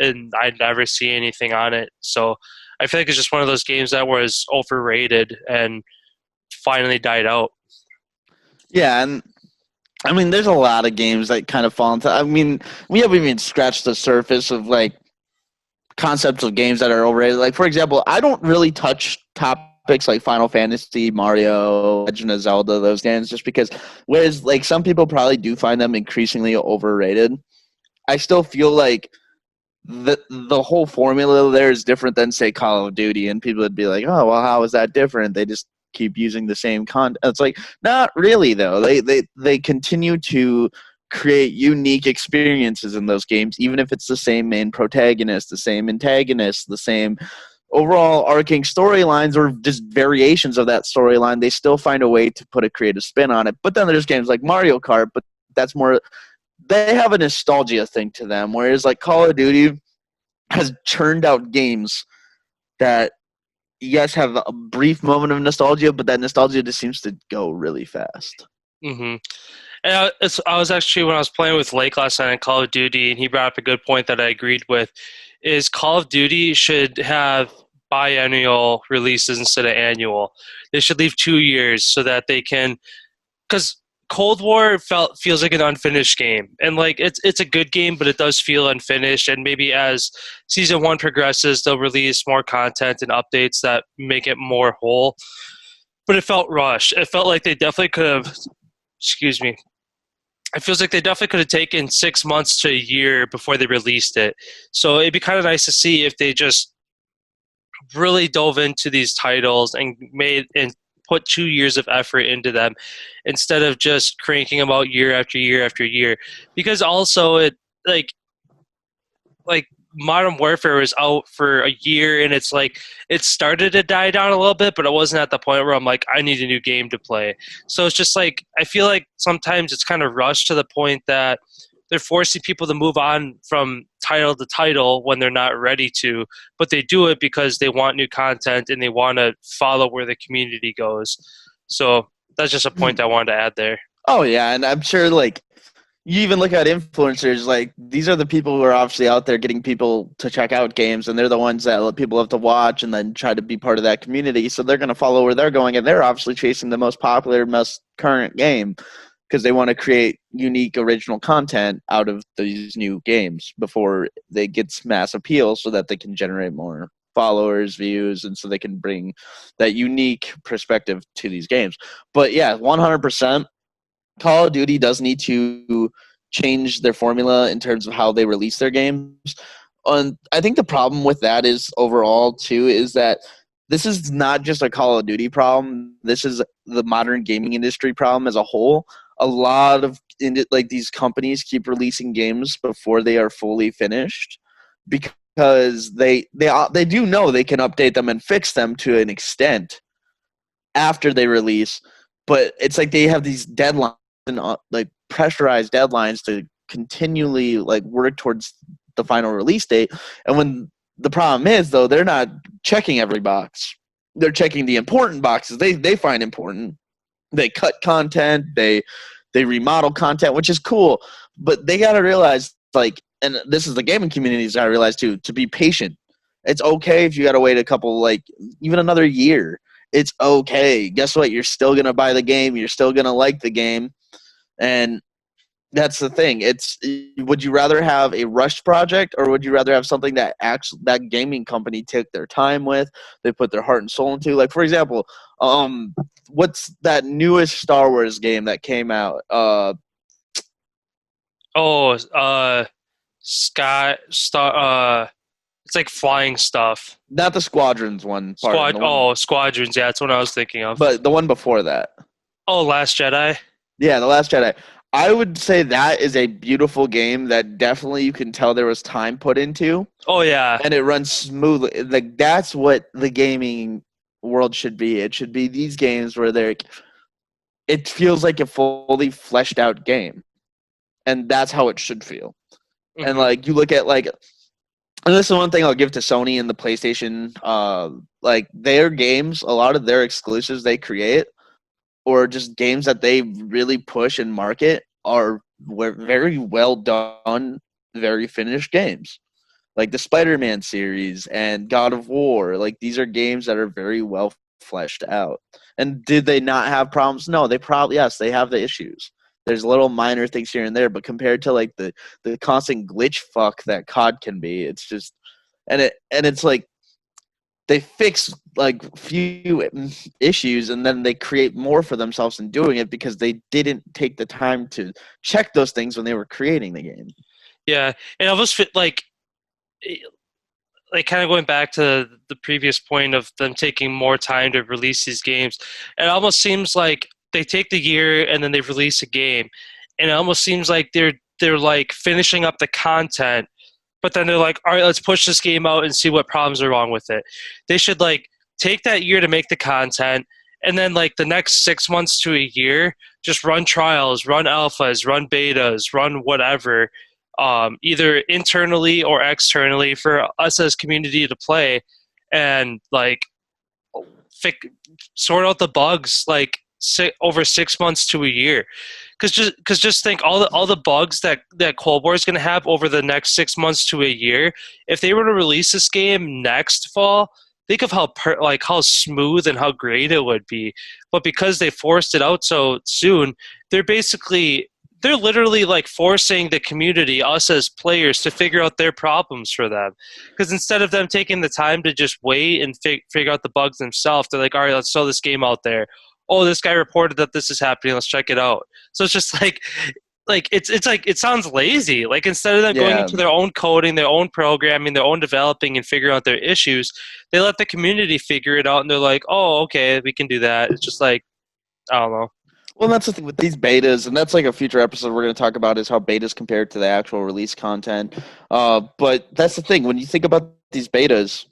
and I never see anything on it. So I feel like it's just one of those games that was overrated and finally died out. Yeah, and I mean, there's a lot of games that kind of fall into. I mean, we haven't even scratched the surface of like concepts of games that are overrated. Like, for example, I don't really touch topics like Final Fantasy, Mario, Legend of Zelda, those games, just because. Whereas, like, some people probably do find them increasingly overrated. I still feel like the whole formula there is different than say Call of Duty, and people would be like, "Oh, well, how is that different? They just keep using the same content." It's like not really though. They continue to create unique experiences in those games, even if it's the same main protagonist, the same antagonist, the same overall arcing storylines or just variations of that storyline. They still find a way to put a creative spin on it. But then there's games like Mario Kart, but that's more they have a nostalgia thing to them, whereas like Call of Duty has churned out games that yes have a brief moment of nostalgia, but that nostalgia just seems to go really fast. Mm-hmm. And I was actually when I was playing with Lake last night on Call of Duty, and he brought up a good point that I agreed with. Is Call of Duty should have biennial releases instead of annual. They should leave 2 years so that they can, because Cold War feels like an unfinished game, and like it's a good game, but it does feel unfinished. And maybe as season one progresses, they'll release more content and updates that make it more whole. But it felt rushed. It felt like they definitely could have. Excuse me. It feels like they definitely could have taken 6 months to a year before they released it. So it'd be kind of nice to see if they just really dove into these titles and made and put 2 years of effort into them instead of just cranking them out year after year after year. Because also it like Modern Warfare was out for a year and it's like it started to die down a little bit, but it wasn't at the point where I'm like, I need a new game to play. So it's just like I feel like sometimes it's kind of rushed to the point that they're forcing people to move on from title to title when they're not ready to, but they do it because they want new content and they want to follow where the community goes. So that's just a point I wanted to add there. Oh yeah, and I'm sure like you even look at influencers, like these are the people who are obviously out there getting people to check out games, and they're the ones that people have to watch and then try to be part of that community. So they're going to follow where they're going, and they're obviously chasing the most popular, most current game because they want to create unique, original content out of these new games before they get mass appeal, so that they can generate more followers, views, and so they can bring that unique perspective to these games. But yeah, 100%. Call of Duty does need to change their formula in terms of how they release their games. And I think the problem with that is overall too is that this is not just a Call of Duty problem. This is the modern gaming industry problem as a whole. A lot of like these companies keep releasing games before they are fully finished because they do know they can update them and fix them to an extent after they release, but it's like they have these deadlines and like pressurized deadlines to continually like work towards the final release date. And when the problem is though, they're not checking every box. They're checking the important boxes they find important. They cut content, they remodel content, which is cool. But they gotta realize like, and this is the gaming community's gotta realize too, to be patient. It's okay if you gotta wait a couple, like even another year. It's okay. Guess what? You're still gonna buy the game. You're still gonna like the game, and that's the thing. It's would you rather have a rushed project or would you rather have something that actually that gaming company took their time with, they put their heart and soul into? Like for example, what's that newest Star Wars game that came out? Oh, Sky Star. It's like flying stuff. Not the Squadrons one, pardon, the one, Squadrons. Yeah, that's what I was thinking of. but the one before that. Oh, Last Jedi. Yeah, The Last Jedi. I would say that is a beautiful game that definitely you can tell there was time put into, Oh yeah. and it runs smoothly. Like that's what the gaming world should be. It should be these games where it feels like a fully fleshed out game, and that's how it should feel. And Hmm. like you look at like, and this is one thing I'll give to Sony and the PlayStation. Like their games, a lot of their exclusives they create, or just games that they really push and market, were very well done, very finished games. Like the Spider-Man series and God of War, like these are games that are very well fleshed out. And did they not have problems? No, they probably, yes, they have the issues. There's little minor things here and there, but compared to like the constant glitch fuck that COD can be, it's just, and it's like they fix like few issues and then they create more for themselves in doing it because they didn't take the time to check those things when they were creating the game. Yeah, and I almost fit like kind of going back to the previous point of them taking more time to release these games. It almost seems like they take the year and then they release a game, and it almost seems like they're like finishing up the content, but then they're like, all right, let's push this game out and see what problems are wrong with it. They should like take that year to make the content, and then like the next 6 months to a year, just run trials, run alphas, run betas, run whatever, either internally or externally for us as community to play, and like fi- sort out the bugs like over 6 months to a year. Because just think all the bugs that Cold War is going to have over the next 6 months to a year. If they were to release this game next fall, think of like how smooth and how great it would be. But because they forced it out so soon, they're basically they're literally like forcing the community, us as players, to figure out their problems for them. Because instead of them taking the time to just wait and figure out the bugs themselves, they're like, all right, let's throw this game out there. Oh, this guy reported that this is happening. Let's check it out. So it's just like it's like it sounds lazy. Like instead of them going Yeah. into their own coding, their own programming, their own developing, and figuring out their issues, they let the community figure it out, and they're like, oh, okay, we can do that. It's just like I don't know. Well, that's the thing with these betas, and that's like a future episode we're going to talk about is how betas compare to the actual release content. But that's the thing when you think about these betas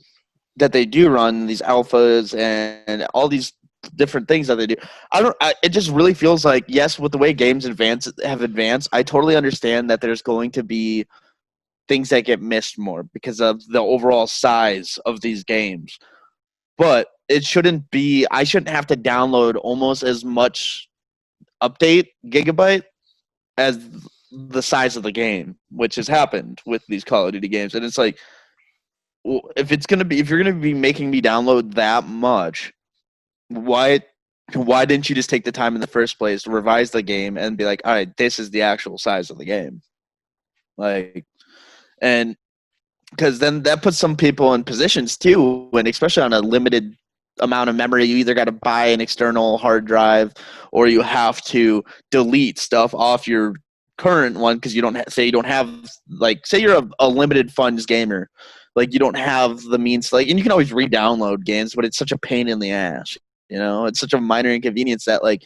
that they do run, these alphas and all these different things that they do. It just really feels like yes, with the way games have advanced, I totally understand that there's going to be things that get missed more because of the overall size of these games. But it shouldn't be. I shouldn't have to download almost as much update gigabyte as the size of the game, which has happened with these Call of Duty games. And it's like, if you're gonna be making me download that much, why didn't you just take the time in the first place to revise the game and be like, all right, this is the actual size of the game, like, and because then that puts some people in positions too, and especially on a limited amount of memory, you either got to buy an external hard drive or you have to delete stuff off your current one because you don't have like say you're a limited funds gamer, like you don't have the means to, like, and you can always re-download games, but it's such a pain in the ass. It's such a minor inconvenience that like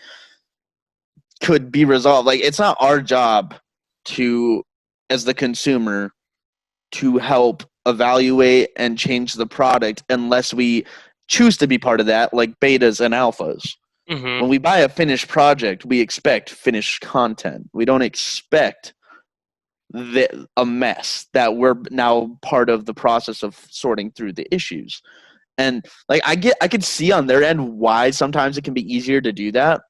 could be resolved. Like it's not our job to, as the consumer, to help evaluate and change the product unless we choose to be part of that, like betas and alphas. Hmm. When we buy a finished project, we expect finished content. We don't expect a mess that we're now part of the process of sorting through the issues. And like I could see on their end why sometimes it can be easier to do that,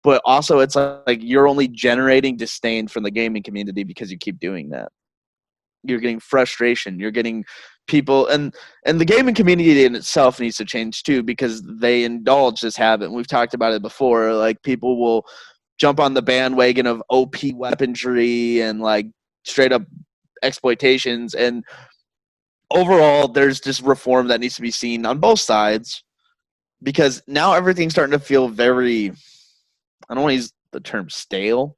but also it's like you're only generating disdain from the gaming community because you keep doing that. You're getting frustration, you're getting people, and the gaming community in itself needs to change too because they indulge this habit, and we've talked about it before. Like people will jump on the bandwagon of OP weaponry and like straight up exploitations, and overall there's just reform that needs to be seen on both sides because now everything's starting to feel very, I don't want to use the term stale,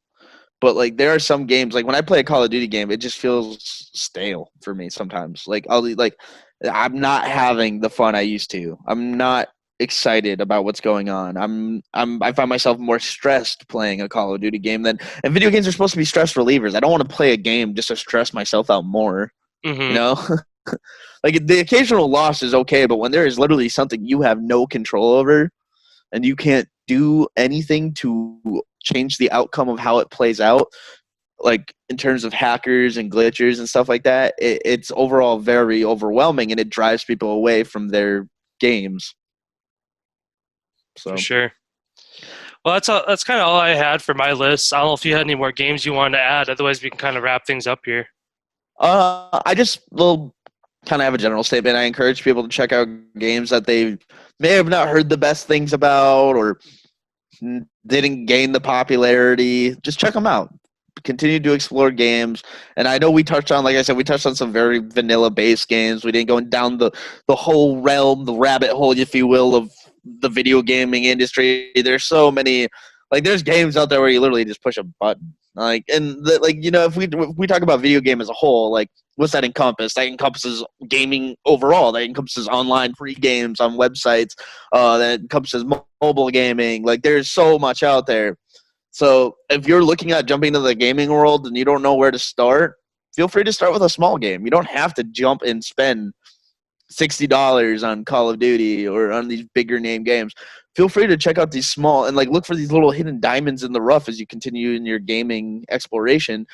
but like there are some games, like when I play a Call of Duty game, it just feels stale for me sometimes. Like I'm not having the fun I used to. I'm not excited about what's going on. I find myself more stressed playing a Call of Duty game than, and video games are supposed to be stress relievers. I don't want to play a game just to stress myself out more, you Hmm. know? Like the occasional loss is okay, but when there is literally something you have no control over and you can't do anything to change the outcome of how it plays out, like in terms of hackers and glitchers and stuff like that, it's overall very overwhelming and it drives people away from their games. For So sure. Well, that's kind of all I had for my list. I don't know if you had any more games you wanted to add. Otherwise, we can kind of wrap things up here. I just will kind of have a general statement. I encourage people to check out games that they may have not heard the best things about or didn't gain the popularity. Just check them out. Continue to explore games. And I know we touched on, like I said, we touched on some very vanilla based games. We didn't go down the whole realm, the rabbit hole, if you will, of the video gaming industry. There's so many, like there's games out there where you literally just push a button. Like, and if we talk about video game as a whole, like what's that encompass? That encompasses gaming overall. That encompasses online free games on websites. That encompasses mobile gaming. Like there's so much out there. So if you're looking at jumping into the gaming world and you don't know where to start, feel free to start with a small game. You don't have to jump and spend $60 on Call of Duty or on these bigger name games. Feel free to check out these small and like look for these little hidden diamonds in the rough as you continue in your gaming exploration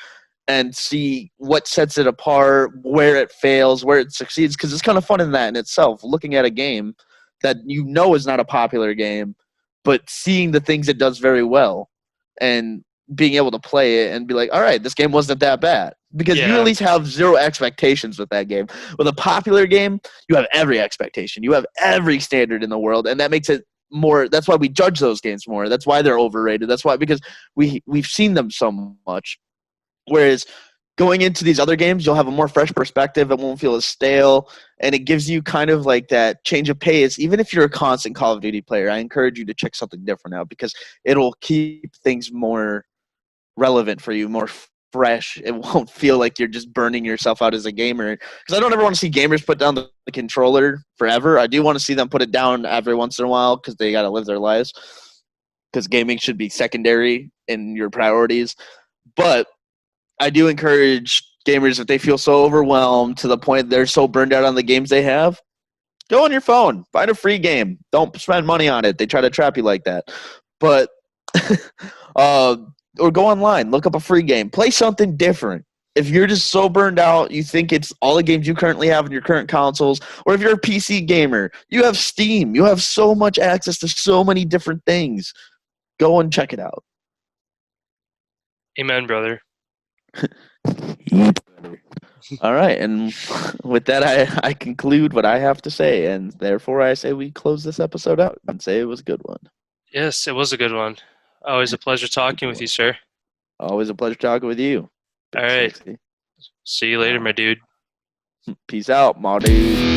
and see what sets it apart, where it fails, where it succeeds, because it's kind of fun in that in itself, looking at a game that you know is not a popular game, but seeing the things it does very well and being able to play it and be like, all right, this game wasn't that bad. Because you at Yeah, least have zero expectations with that game. With a popular game, you have every expectation. You have every standard in the world, and that makes it more. That's why we judge those games more. That's why they're overrated. That's why, because we've seen them so much. Whereas going into these other games, you'll have a more fresh perspective. It won't feel as stale, and it gives you kind of like that change of pace. Even if you're a constant Call of Duty player, I encourage you to check something different out because it'll keep things more relevant for you, more fresh. It won't feel like you're just burning yourself out as a gamer. Because I don't ever want to see gamers put down the controller forever. I do want to see them put it down every once in a while because they got to live their lives. Because gaming should be secondary in your priorities. But I do encourage gamers if they feel so overwhelmed to the point they're so burned out on the games they have, go on your phone, find a free game. Don't spend money on it. They try to trap you like that. But or go online, look up a free game, play something different. If you're just so burned out, you think it's all the games you currently have in your current consoles, or if you're a PC gamer, you have Steam. You have so much access to so many different things. Go and check it out. amen, brother. All right, and with that, I conclude what I have to say, and therefore I say we close this episode out and say it was a good one. Yes, it was a good one. Always a pleasure talking with you, sir. Always a pleasure talking with you. All Big right. sexy. See you later, my dude. Peace out, my dude.